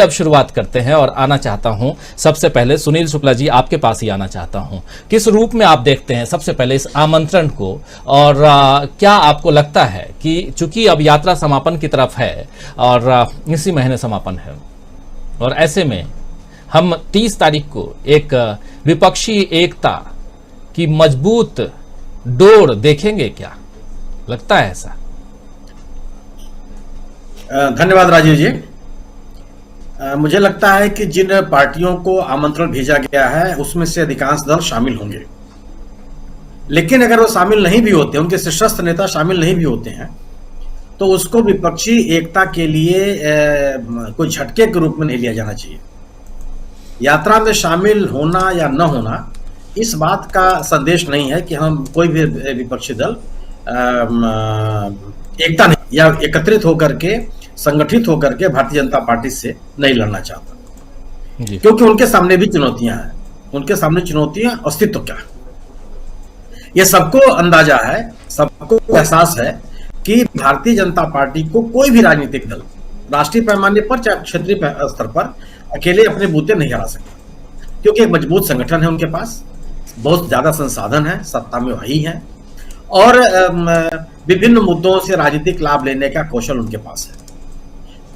अब शुरुआत करते हैं और आना चाहता हूं सबसे पहले सुनील शुक्ला जी, आपके पास ही आना चाहता हूं। किस रूप में आप देखते हैं सबसे पहले इस आमंत्रण को, और क्या आपको लगता है कि चूंकि अब यात्रा समापन की तरफ है और इसी महीने समापन है, और ऐसे में हम 30 तारीख को एक विपक्षी एकता की मजबूत डोर देखेंगे, क्या लगता है ऐसा? धन्यवाद राजीव जी। मुझे लगता है कि जिन पार्टियों को आमंत्रण भेजा गया है उसमें से अधिकांश दल शामिल होंगे, लेकिन अगर वो शामिल नहीं भी होते, उनके शीर्षस्थ नेता शामिल नहीं भी होते हैं, तो उसको विपक्षी एकता के लिए कोई झटके के रूप में नहीं लिया जाना चाहिए। यात्रा में शामिल होना या न होना इस बात का संदेश नहीं है कि हम कोई भी विपक्षी दल एकता नहीं या एकत्रित होकर के, संगठित होकर के भारतीय जनता पार्टी से नहीं लड़ना चाहता, क्योंकि उनके सामने भी चुनौतियां हैं। उनके सामने चुनौतियां अस्तित्व क्या, ये सबको अंदाजा है, सबको एहसास है कि भारतीय जनता पार्टी को कोई भी राजनीतिक दल राष्ट्रीय पैमाने पर चाहे क्षेत्रीय स्तर पर अकेले अपने बूते नहीं हरा सकते, क्योंकि एक मजबूत संगठन है उनके पास, बहुत ज्यादा संसाधन है, सत्ता में वही है, और विभिन्न मुद्दों से राजनीतिक लाभ लेने का कौशल उनके पास है।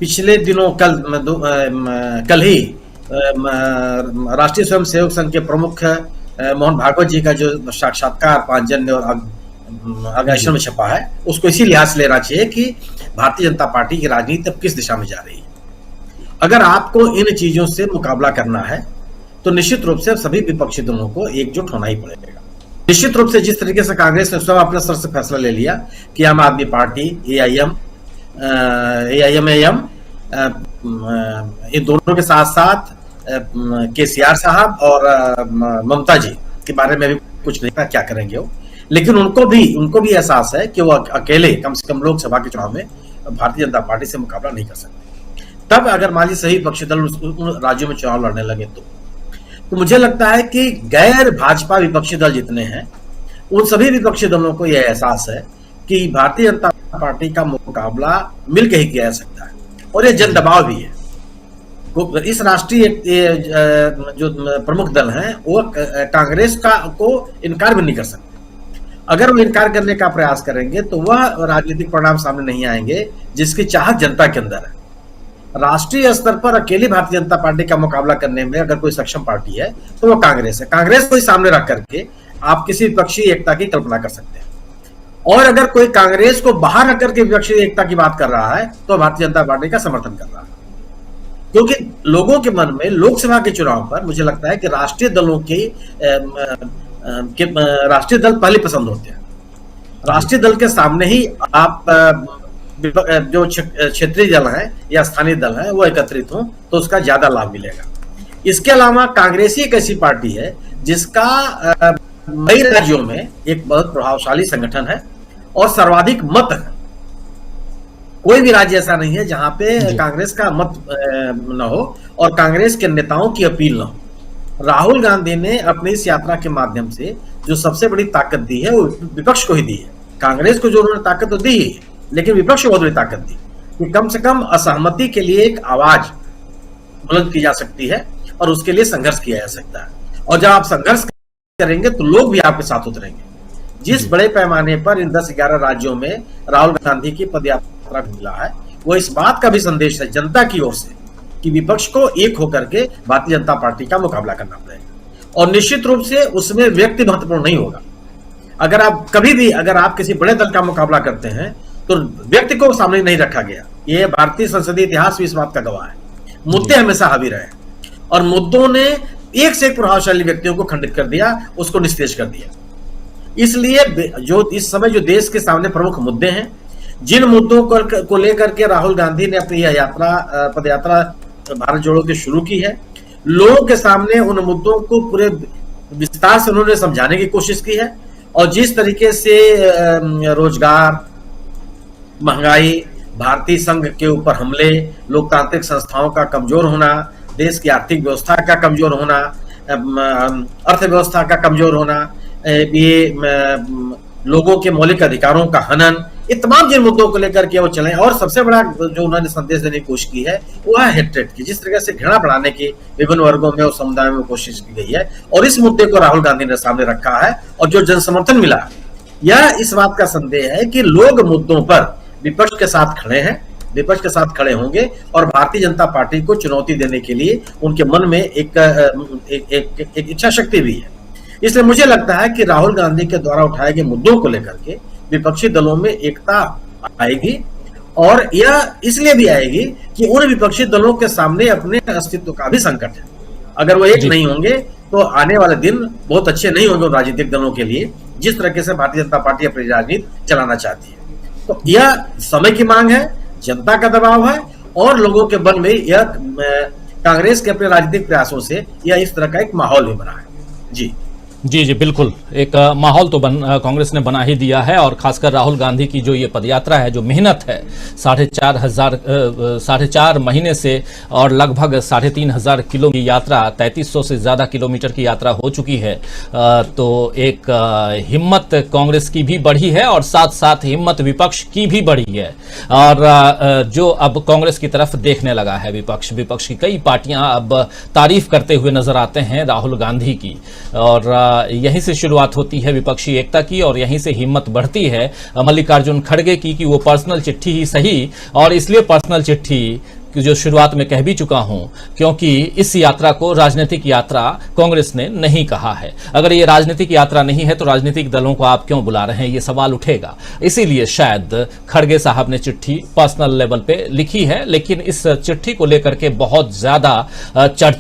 पिछले दिनों कल ही राष्ट्रीय स्वयंसेवक संघ के प्रमुख मोहन भागवत जी का जो साक्षात्कार पांचजन्य और अग्रसर में छपा है, उसको इसी लिहाज से लेना चाहिए कि भारतीय जनता पार्टी की राजनीति अब किस दिशा में जा रही है। अगर आपको इन चीजों से मुकाबला करना है तो निश्चित रूप से सभी विपक्षी दलों को एकजुट होना ही पड़ेगा। निश्चित रूप से जिस तरीके से कांग्रेस ने स्वयं अपने स्तर से फैसला ले लिया कि आम आदमी पार्टी, AIMAM, इन दोनों के साथ साथ KCR साहब और ममता जी के बारे में भी कुछ नहीं पता क्या करेंगे वो, लेकिन उनको भी एहसास है कि वो अकेले कम से कम लोकसभा के चुनाव में भारतीय जनता पार्टी से मुकाबला नहीं कर सकते। तब अगर मान लीजिए सही विपक्षी दल उन राज्यों में चुनाव लड़ने लगे तो मुझे लगता है कि गैर भाजपा विपक्षी दल जितने हैं उन सभी विपक्षी दलों को यह एहसास है कि भारतीय जनता पार्टी का मुकाबला मिलकर ही किया जा सकता है, और यह जन दबाव भी है। इस राष्ट्रीय जो प्रमुख दल हैं वो कांग्रेस को इनकार भी नहीं कर सकते। अगर वो इनकार करने का प्रयास करेंगे तो वह राजनीतिक परिणाम सामने नहीं आएंगे जिसकी चाहत जनता के अंदर है। राष्ट्रीय स्तर पर अकेली भारतीय जनता पार्टी का मुकाबला करने में अगर कोई सक्षम पार्टी है तो वो कांग्रेस है। कांग्रेस को ही सामने रख करके आप किसी विपक्षी एकता की कल्पना कर सकते हैं, और अगर कोई कांग्रेस को बाहर रख करके विपक्षी एकता की बात कर रहा है तो भारतीय जनता पार्टी का समर्थन कर रहा है, क्योंकि लोगों के मन में लोकसभा के चुनाव पर मुझे लगता है कि राष्ट्रीय दलों के राष्ट्रीय दल पहले पसंद होते हैं। राष्ट्रीय दल के सामने ही आप जो क्षेत्रीय दल हैं या स्थानीय दल हैं वो एकत्रित हों तो उसका ज्यादा लाभ मिलेगा। इसके अलावा कांग्रेस ही एक ऐसी पार्टी है जिसका कई राज्यों में एक बहुत प्रभावशाली संगठन है और सर्वाधिक मत है। कोई भी राज्य ऐसा नहीं है जहां पे कांग्रेस का मत न हो और कांग्रेस के नेताओं की अपील न हो। राहुल गांधी ने अपनी इस यात्रा के माध्यम से जो सबसे बड़ी ताकत दी है वो विपक्ष को ही दी है। कांग्रेस को जो उन्होंने ताकत तो दी है, लेकिन विपक्ष को बहुत बड़ी ताकत दी कि कम से कम असहमति के लिए एक आवाज बुलंद की जा सकती है और उसके लिए संघर्ष किया जा सकता है। और जब आप संघर्ष करेंगे तो लोग भी आपके साथ उतरेंगे। जिस बड़े पैमाने पर इन 10-11 राज्यों में राहुल गांधी की पदयात्रा मिला है, वो इस बात का भी संदेश है जनता की ओर से कि विपक्ष को एक होकर के भारतीय जनता पार्टी का मुकाबला करना पड़ेगा, और निश्चित रूप से उसमें व्यक्ति महत्वपूर्ण नहीं होगा। अगर आप कभी भी अगर आप किसी बड़े दल का मुकाबला करते हैं तो व्यक्ति को सामने नहीं रखा गया। ये भारतीय संसदीय इतिहास भी इस बात का गवाह है। मुद्दे हमेशा हावी रहे और मुद्दों ने एक से एक प्रभावशाली व्यक्तियों को खंडित कर दिया, उसको निस्तेज कर दिया। इसलिए जो इस समय जो देश के सामने प्रमुख मुद्दे हैं, जिन मुद्दों को लेकर के राहुल गांधी ने अपनी यह पदयात्रा भारत जोड़ो की शुरू की है, लोगों के सामने उन मुद्दों को पूरे विस्तार से उन्होंने समझाने की कोशिश की है। और जिस तरीके से रोजगार, महंगाई, भारतीय संघ के ऊपर हमले, लोकतांत्रिक संस्थाओं का कमजोर होना, देश की आर्थिक व्यवस्था का कमजोर होना, अर्थव्यवस्था का कमजोर होना, ये लोगों के मौलिक अधिकारों का हनन, ये तमाम जिन मुद्दों को लेकर के वो चले, और सबसे बड़ा जो उन्होंने संदेश देने की कोशिश की है वो है हेट्रेड की, जिस तरह से घृणा बढ़ाने की विभिन्न वर्गों में और समुदायों में कोशिश की गई है, और इस मुद्दे को राहुल गांधी ने सामने रखा है। और जो जन समर्थन मिला, यह इस बात का संदेह है कि लोग मुद्दों पर विपक्ष के साथ खड़े हैं, विपक्ष के साथ खड़े होंगे, और भारतीय जनता पार्टी को चुनौती देने के लिए उनके मन में एक इच्छा शक्ति भी है। इसलिए मुझे लगता है कि राहुल गांधी के द्वारा उठाए गए मुद्दों को लेकर के विपक्षी दलों में एकता आएगी, और यह इसलिए भी आएगी कि उन विपक्षी दलों के सामने अपने अस्तित्व का भी संकट है। अगर वो एक नहीं होंगे तो आने वाले दिन बहुत अच्छे नहीं होंगे राजनीतिक दलों के लिए, जिस तरीके से भारतीय जनता पार्टी अपनी राजनीति चलाना चाहती है। तो यह समय की मांग है, जनता का दबाव है, और लोगों के मन में यह कांग्रेस के अपने राजनीतिक प्रयासों से यह इस तरह का एक माहौल भी बना है। जी जी जी बिल्कुल, एक माहौल तो कांग्रेस ने बना ही दिया है। और खासकर राहुल गांधी की जो ये पदयात्रा है, जो मेहनत है, 4.5 महीने से और लगभग 3,500 किलो की यात्रा, 3300 से ज्यादा किलोमीटर की यात्रा हो चुकी है। तो एक हिम्मत कांग्रेस की भी बढ़ी है और साथ साथ हिम्मत विपक्ष की भी बढ़ी है। और जो अब कांग्रेस की तरफ देखने लगा है विपक्ष की कई पार्टियां अब तारीफ करते हुए नजर आते हैं राहुल गांधी की। और यहीं से शुरुआत होती है विपक्षी एकता की, और यहीं से हिम्मत बढ़ती है मल्लिकार्जुन खड़गे की कि वो पर्सनल चिट्ठी ही सही, और इसलिए पर्सनल चिट्ठी की जो शुरुआत में कह भी चुका हूं, क्योंकि इस यात्रा को राजनीतिक यात्रा कांग्रेस ने नहीं कहा है। अगर ये राजनीतिक यात्रा नहीं है तो राजनीतिक दलों को आप क्यों बुला रहे हैं, ये सवाल उठेगा। इसीलिए शायद खड़गे साहब ने चिट्ठी पर्सनल लेवल पे लिखी है, लेकिन इस चिट्ठी को लेकर के बहुत ज्यादा चर्चा